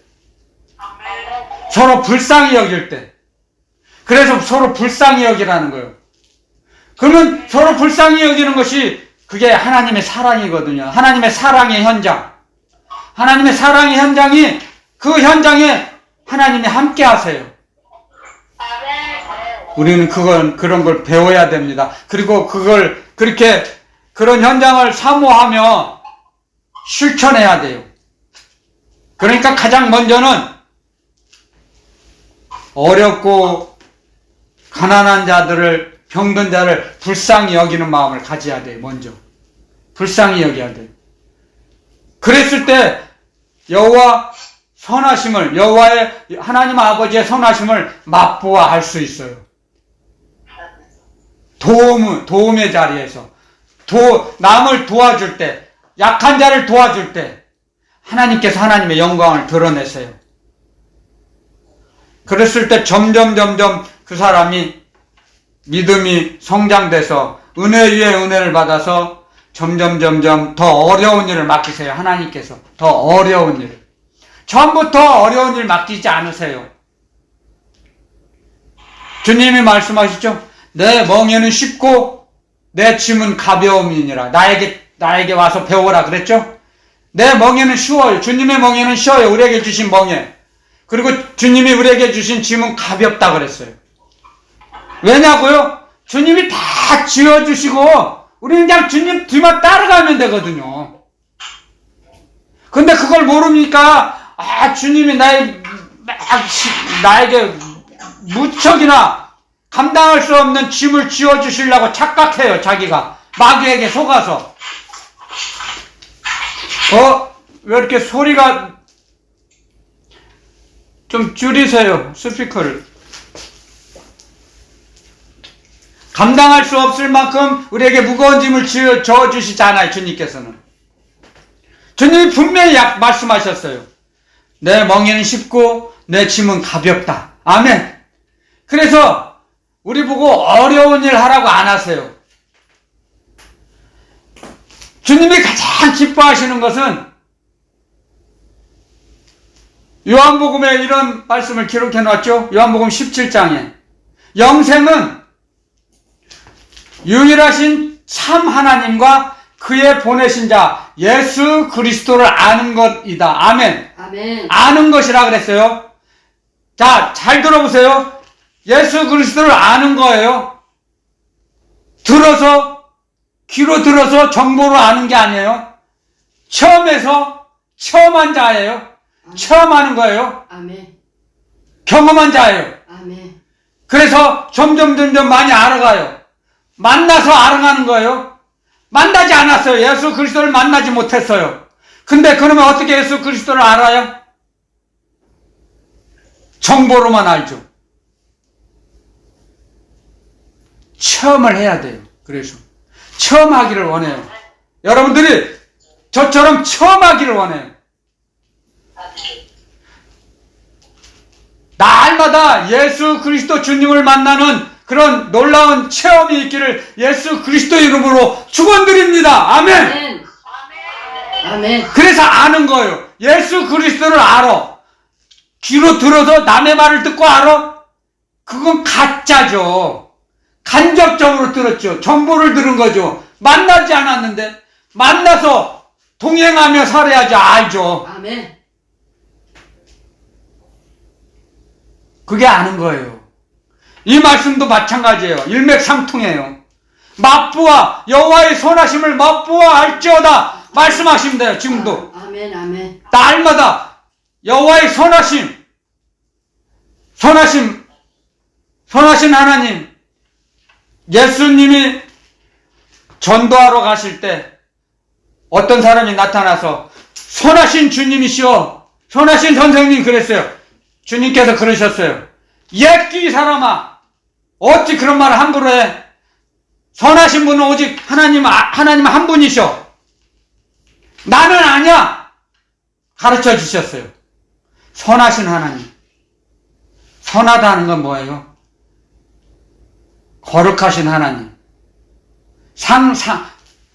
서로 불쌍히 여길 때. 그래서 서로 불쌍히 여기라는 거예요. 그러면 서로 불쌍히 여기는 것이 그게 하나님의 사랑이거든요. 하나님의 사랑의 현장. 하나님의 사랑의 현장이 그 현장에 하나님이 함께 하세요. 우리는 그런 걸 배워야 됩니다. 그리고 그걸 그런 현장을 사모하며 실천해야 돼요. 그러니까 가장 먼저는 어렵고 가난한 자들을, 병든 자를 불쌍히 여기는 마음을 가져야 돼요. 먼저 불쌍히 여겨야 돼요. 그랬을 때 여호와의 하나님 아버지의 선하심을 맛보아 할 수 있어요. 도움의 자리에서 남을 도와줄 때, 약한 자를 도와줄 때 하나님께서 하나님의 영광을 드러내세요. 그랬을 때 점점 그 사람이 믿음이 성장돼서 은혜 위에 은혜를 받아서 점점 더 어려운 일을 맡기세요. 하나님께서 더 어려운 일을. 처음부터 어려운 일 맡기지 않으세요. 주님이 말씀하시죠. 내 멍에는 쉽고 내 짐은 가벼움이니라. 나에게 와서 배워라 그랬죠. 내 멍에는 쉬워요. 주님의 멍에는 쉬워요. 우리에게 주신 멍에. 그리고 주님이 우리에게 주신 짐은 가볍다 그랬어요. 왜냐고요? 주님이 다 지어주시고 우리는 그냥 주님 뒤만 따라가면 되거든요. 근데 그걸 모르니까 주님이 나에게 무척이나 감당할 수 없는 짐을 지어주시려고 착각해요. 자기가 마귀에게 속아서. 왜 이렇게 소리가 좀 줄이세요. 스피커를. 감당할 수 없을 만큼 우리에게 무거운 짐을 저어주시잖아요. 주님께서는. 주님이 분명히 말씀하셨어요. 내 멍에는 쉽고 내 짐은 가볍다. 아멘. 그래서 우리 보고 어려운 일 하라고 안 하세요. 주님이 가장 기뻐하시는 것은 요한복음에 이런 말씀을 기록해 놨죠. 요한복음 17장에 영생은 유일하신 참 하나님과 그의 보내신 자 예수 그리스도를 아는 것이다. 아멘. 아멘. 아는 것이라 그랬어요. 자, 잘 들어보세요. 예수 그리스도를 아는 거예요. 귀로 들어서 정보로 아는 게 아니에요. 체험한 자예요. 체험하는 거예요. 아멘. 경험한 자예요. 아멘. 그래서 점점 많이 알아가요. 만나서 알아가는 거예요. 만나지 않았어요. 예수 그리스도를 만나지 못했어요. 근데 그러면 어떻게 예수 그리스도를 알아요? 정보로만 알죠. 체험을 해야 돼요. 그래서 체험하기를 원해요. 여러분들이 저처럼 체험하기를 원해요. 날마다 예수 그리스도 주님을 만나는 그런 놀라운 체험이 있기를 예수 그리스도 이름으로 축원드립니다. 아멘. 아멘. 아멘. 그래서 아는 거예요. 예수 그리스도를 알아. 귀로 들어서 남의 말을 듣고 알아? 그건 가짜죠. 간접적으로 들었죠. 정보를 들은 거죠. 만나지 않았는데 만나서 동행하며 살아야지 알죠. 아멘. 그게 아는 거예요. 이 말씀도 마찬가지예요. 일맥상통해요. 맛보아 여호와의 선하심을 맛보아 알지어다 말씀하십니다. 지금도 아멘. 아멘. 날마다 여호와의 선하신 하나님. 예수님이 전도하러 가실 때 어떤 사람이 나타나서 선하신 주님이시여, 선하신 선생님 그랬어요. 주님께서 그러셨어요. 옛끼 사람아, 어찌 그런 말을 함부로 해? 선하신 분은 오직 하나님 한 분이셔. 나는 아니야. 가르쳐 주셨어요. 선하신 하나님. 선하다는 건 뭐예요? 거룩하신 하나님.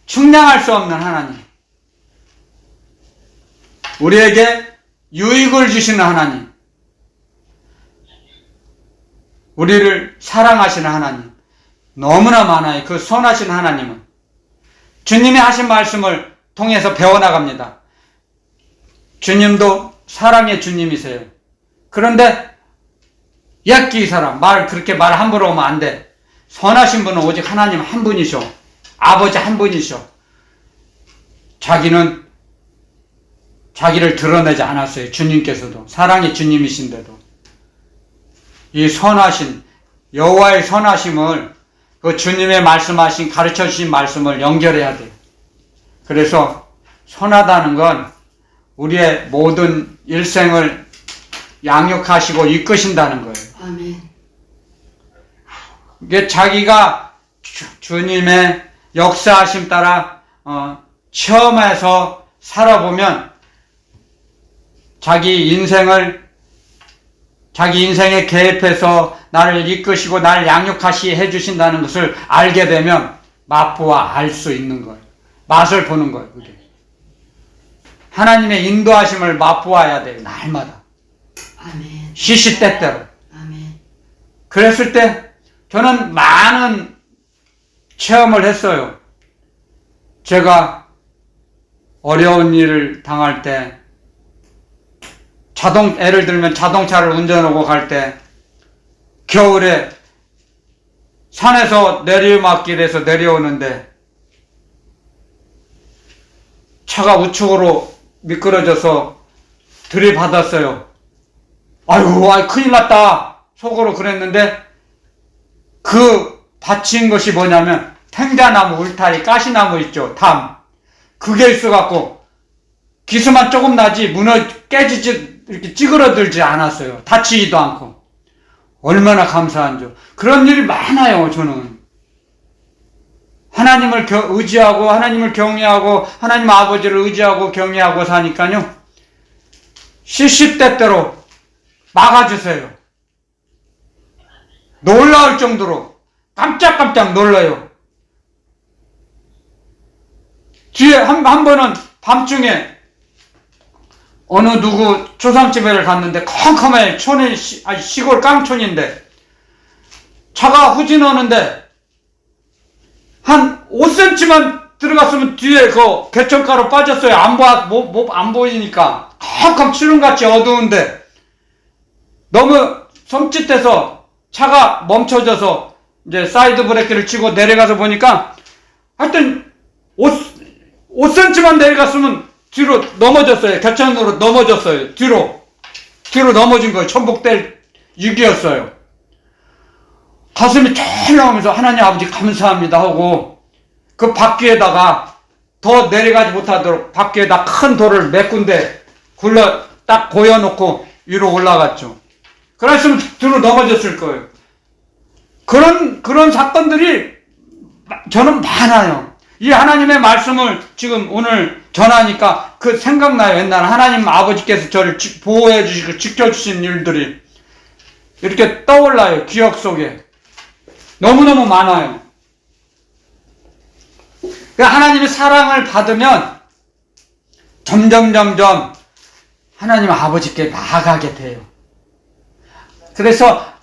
측량할 수 없는 하나님. 우리에게 유익을 주시는 하나님. 우리를 사랑하시는 하나님. 너무나 많아요. 그 선하신 하나님은. 주님이 하신 말씀을 통해서 배워나갑니다. 주님도 사랑의 주님이세요. 그런데 옛끼 사람, 그렇게 말 함부로 하면 안 돼. 선하신 분은 오직 하나님 한 분이셔. 아버지 한 분이셔. 자기는 자기를 드러내지 않았어요. 주님께서도. 사랑의 주님이신데도. 이 선하신, 여호와의 선하심을 그 주님의 말씀하신, 가르쳐 주신 말씀을 연결해야 돼요. 그래서 선하다는 건 우리의 모든 일생을 양육하시고 이끄신다는 거예요. 아멘. 이게 자기가 주님의 역사하심 따라 체험해서 살아보면 자기 인생에 개입해서 나를 이끄시고 나를 양육하시 해주신다는 것을 알게 되면 맛보아 알 수 있는 거예요. 맛을 보는 거예요. 그게. 하나님의 인도하심을 맛보아야 돼요. 날마다. 아멘. 시시때때로. 아멘. 그랬을 때 저는 많은 체험을 했어요. 제가 어려운 일을 당할 때 예를 들면 자동차를 운전하고 갈 때 겨울에 산에서 내리막길에서 내려오는데 차가 우측으로 미끄러져서 들이받았어요. 아이고, 큰일 났다. 속으로 그랬는데 그 받친 것이 뭐냐면 탱자나무, 울타리, 가시나무 있죠. 담. 그게 있어갖고 기스만 조금 나지 깨지지 이렇게 찌그러들지 않았어요. 다치지도 않고. 얼마나 감사한죠. 그런 일이 많아요. 저는 하나님을 의지하고 하나님을 경외하고 하나님 아버지를 의지하고 경외하고 사니까요. 시시때때로 막아주세요. 놀라울 정도로 깜짝깜짝 놀라요. 뒤에 한 번은 밤중에 어느 누구 조상집에를 갔는데 컴컴해. 시골 깡촌인데 차가 후진하는데 한 5cm만 들어갔으면 뒤에 그 개천가로 빠졌어요. 안 보이니까 컴컴 추름같이 어두운데 너무 섬찟해서 차가 멈춰져서 이제 사이드 브레이크를 치고 내려가서 보니까 하여튼 5cm만 내려갔으면 뒤로 넘어졌어요. 개천으로 넘어졌어요. 뒤로 넘어진 거예요. 천복될 위기였어요. 가슴이 철 나오면서 하나님 아버지 감사합니다 하고 그 바퀴에다가 더 내려가지 못하도록 바퀴에다 큰 돌을 몇 군데 딱 고여놓고 위로 올라갔죠. 그랬으면 뒤로 넘어졌을 거예요. 그런 사건들이 저는 많아요. 이 하나님의 말씀을 지금 오늘 전하니까 그 생각나요. 옛날 하나님 아버지께서 저를 보호해 주시고 지켜주신 일들이 이렇게 떠올라요. 기억 속에. 너무너무 많아요. 하나님의 사랑을 받으면 점점 하나님 아버지께 나아가게 돼요. 그래서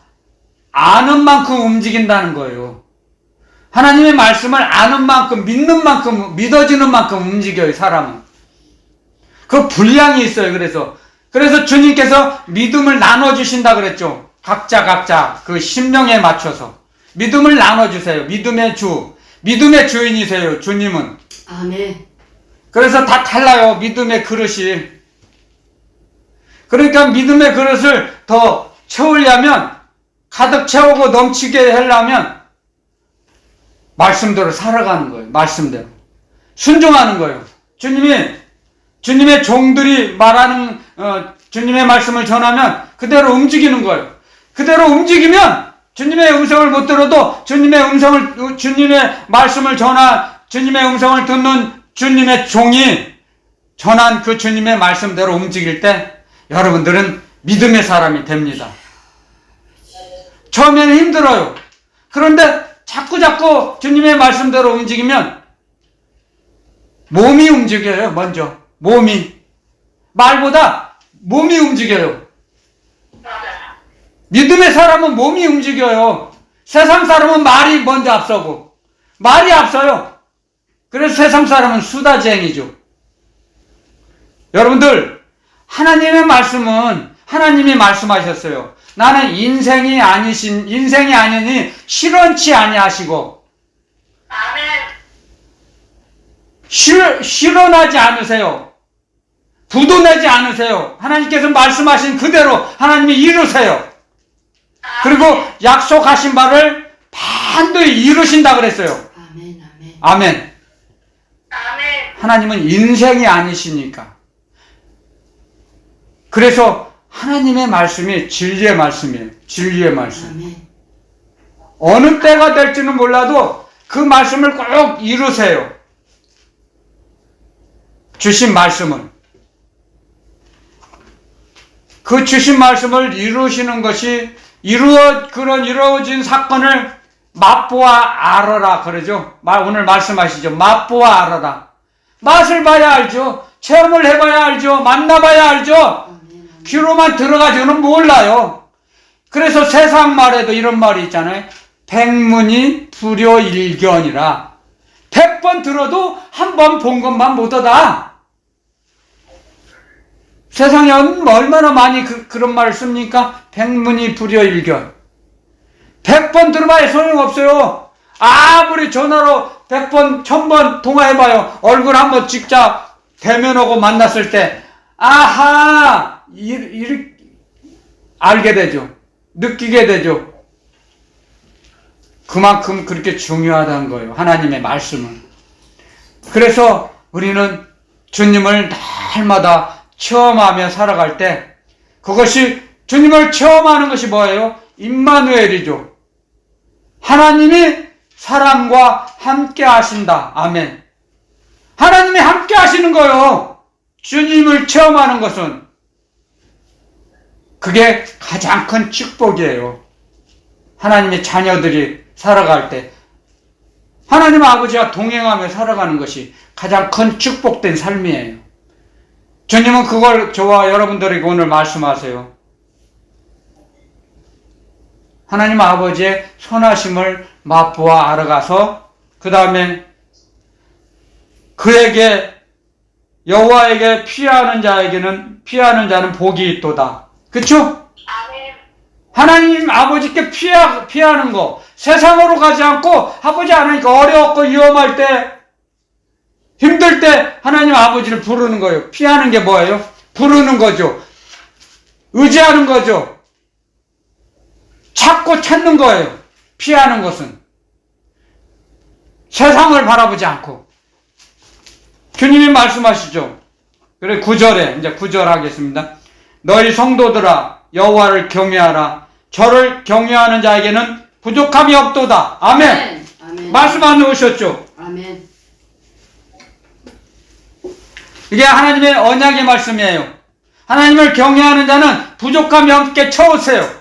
아는 만큼 움직인다는 거예요. 하나님의 말씀을 아는 만큼, 믿는 만큼, 믿어지는 만큼 움직여요, 사람은. 그 분량이 있어요, 그래서 주님께서 믿음을 나눠주신다 그랬죠. 각자 그 심령에 맞춰서 믿음을 나눠주세요. 믿음의 주인이세요. 주님은. 아멘. 그래서 다 달라요. 믿음의 그릇이. 그러니까 믿음의 그릇을 더 채우려면, 가득 채우고 넘치게 하려면 말씀대로 살아가는 거예요. 말씀대로 순종하는 거예요. 주님의 종들이 말하는 주님의 말씀을 전하면 그대로 움직이는 거예요. 그대로 움직이면 주님의 음성을 못 들어도 주님의 말씀을 주님의 음성을 듣는 주님의 종이 전한 그 주님의 말씀대로 움직일 때 여러분들은 믿음의 사람이 됩니다. 처음에는 힘들어요. 그런데 자꾸 주님의 말씀대로 움직이면 몸이 움직여요. 먼저 말보다 몸이 움직여요. 믿음의 사람은 몸이 움직여요. 세상 사람은 말이 먼저 앞서고 말이 앞서요. 그래서 세상 사람은 수다쟁이죠. 여러분들, 하나님의 말씀은 하나님이 말씀하셨어요. 나는 인생이 아니니 실언치 아니하시고 아멘. 실언하지 않으세요. 부도내지 않으세요. 하나님께서 말씀하신 그대로 하나님이 이루세요. 그리고 약속하신 바를 반드시 이루신다 그랬어요. 아멘. 아멘. 아멘. 아멘. 하나님은 인생이 아니시니까. 그래서 하나님의 말씀이 진리의 말씀이에요. 진리의 말씀. 아멘. 어느 때가 될지는 몰라도 그 말씀을 꼭 이루세요. 주신 말씀을. 그 주신 말씀을 이루시는 것이 이루어진 사건을 맛보아 알아라 그러죠. 오늘 말씀하시죠. 맛보아 알아라. 맛을 봐야 알죠. 체험을 해봐야 알죠. 만나봐야 알죠. 아멘. 귀로만 들어가지고는 몰라요. 그래서 세상 말에도 이런 말이 있잖아요. 백문이 불여일견이라. 100번 들어도 한 번 본 것만 못하다. 세상에 얼마나 많이 그런 말을 씁니까? 백문이 불여일견. 100번 들어봐야 소용없어요. 아무리 전화로 100번, 1000번 통화해봐요. 얼굴 한번 직접 대면하고 만났을 때 아하! 알게 되죠. 느끼게 되죠. 그만큼 그렇게 중요하다는 거예요. 하나님의 말씀은. 그래서 우리는 주님을 날마다 체험하며 살아갈 때 그것이 주님을 체험하는 것이 뭐예요? 임마누엘이죠. 하나님이 사람과 함께 하신다. 아멘. 하나님이 함께 하시는 거예요. 주님을 체험하는 것은 그게 가장 큰 축복이에요. 하나님의 자녀들이 살아갈 때 하나님 아버지와 동행하며 살아가는 것이 가장 큰 축복된 삶이에요. 주님은 그걸 저와 여러분들에게 오늘 말씀하세요. 하나님 아버지의 선하심을 맛보아 알아가서 그 다음에 그에게 여호와에게 피하는 자는 복이 있도다. 그쵸? 아멘. 하나님 아버지께 피하는 거, 세상으로 가지 않고 아버지 하나님께 어렵고 위험할 때, 힘들 때 하나님 아버지를 부르는 거예요. 피하는 게 뭐예요? 부르는 거죠. 의지하는 거죠. 찾는 거예요. 피하는 것은 세상을 바라보지 않고. 주님이 말씀하시죠. 그래 9절에 이제 9절 하겠습니다. 너희 성도들아 여호와를 경외하라. 저를 경외하는 자에게는 부족함이 없도다. 아멘. 아멘. 말씀 안 넣으셨죠? 아멘. 이게 하나님의 언약의 말씀이에요. 하나님을 경외하는 자는 부족함이 없게 채워주세요.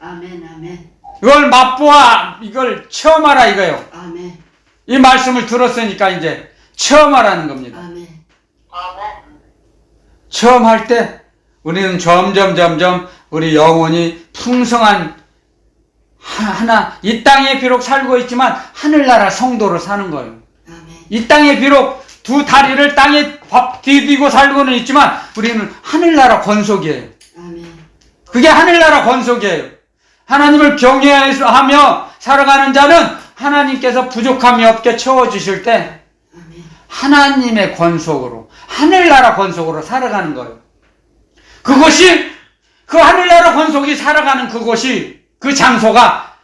아멘. 아멘. 이걸 맛보아, 이걸 체험하라 이거예요. 아멘. 이 말씀을 들었으니까 이제 체험하라는 겁니다. 아멘. 아멘. 체험할 때 우리는 점점 우리 영혼이 풍성한 이 땅에 비록 살고 있지만 하늘나라 성도로 사는 거예요. 아멘. 이 땅에 비록 두 다리를 땅에 디디고 살고는 있지만 우리는 하늘나라 권속이에요. 아멘. 그게 하늘나라 권속이에요. 하나님을 경외하며 살아가는 자는 하나님께서 부족함이 없게 채워주실 때 아멘. 하나님의 권속으로, 하늘나라 권속으로 살아가는 거예요. 그것이, 그 하늘나라 권속이 살아가는 그곳이, 그 장소가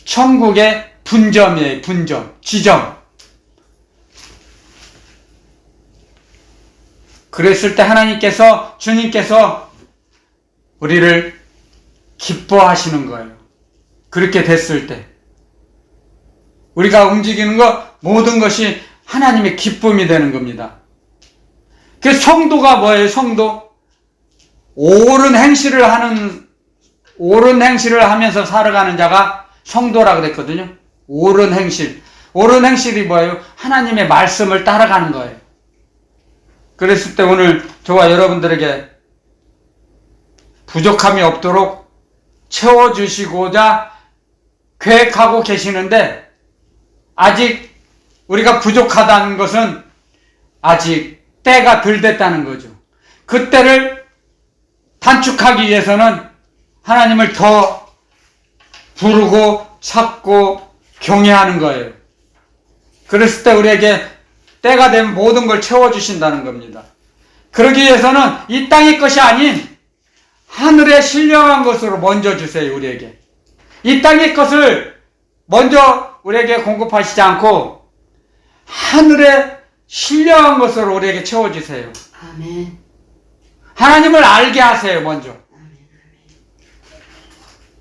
천국의 분점이에요. 분점, 지점. 그랬을 때 하나님께서, 주님께서 우리를 기뻐하시는 거예요. 그렇게 됐을 때 우리가 움직이는 것, 모든 것이 하나님의 기쁨이 되는 겁니다. 그 성도가 뭐예요? 성도? 옳은 행실을 하면서 살아가는 자가 성도라고 그랬거든요. 옳은 행실. 옳은 행실이 뭐예요? 하나님의 말씀을 따라가는 거예요. 그랬을 때 오늘 저와 여러분들에게 부족함이 없도록 채워주시고자 계획하고 계시는데, 아직 우리가 부족하다는 것은 아직 때가 덜 됐다는 거죠. 그 때를 단축하기 위해서는 하나님을 더 부르고 찾고 경외하는 거예요. 그랬을 때 우리에게 때가 되면 모든 걸 채워주신다는 겁니다. 그러기 위해서는 이 땅의 것이 아닌 하늘에 신령한 것으로 먼저 주세요. 우리에게 이 땅의 것을 먼저 우리에게 공급하시지 않고 하늘에 신령한 것으로 우리에게 채워주세요. 아멘. 하나님을 알게 하세요. 먼저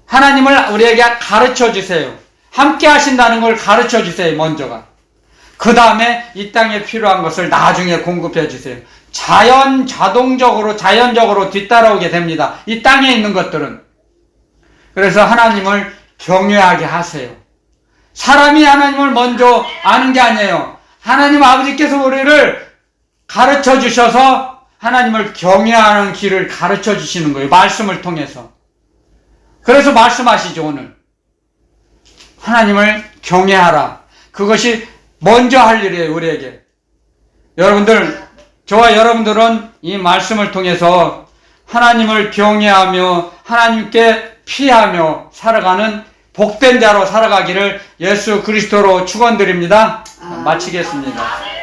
하나님을 우리에게 가르쳐 주세요. 함께 하신다는 걸 가르쳐 주세요. 먼저가. 그 다음에 이 땅에 필요한 것을 나중에 공급해 주세요. 자연적으로 뒤따라오게 됩니다. 이 땅에 있는 것들은. 그래서 하나님을 경외하게 하세요. 사람이 하나님을 먼저 아는 게 아니에요. 하나님 아버지께서 우리를 가르쳐 주셔서 하나님을 경외하는 길을 가르쳐 주시는 거예요. 말씀을 통해서. 그래서 말씀하시죠. 오늘 하나님을 경외하라. 그것이 먼저 할 일이에요. 우리에게. 여러분들, 저와 여러분들은 이 말씀을 통해서 하나님을 경외하며 하나님께 피하며 살아가는 복된 자로 살아가기를 예수 그리스도로 축원드립니다. 마치겠습니다.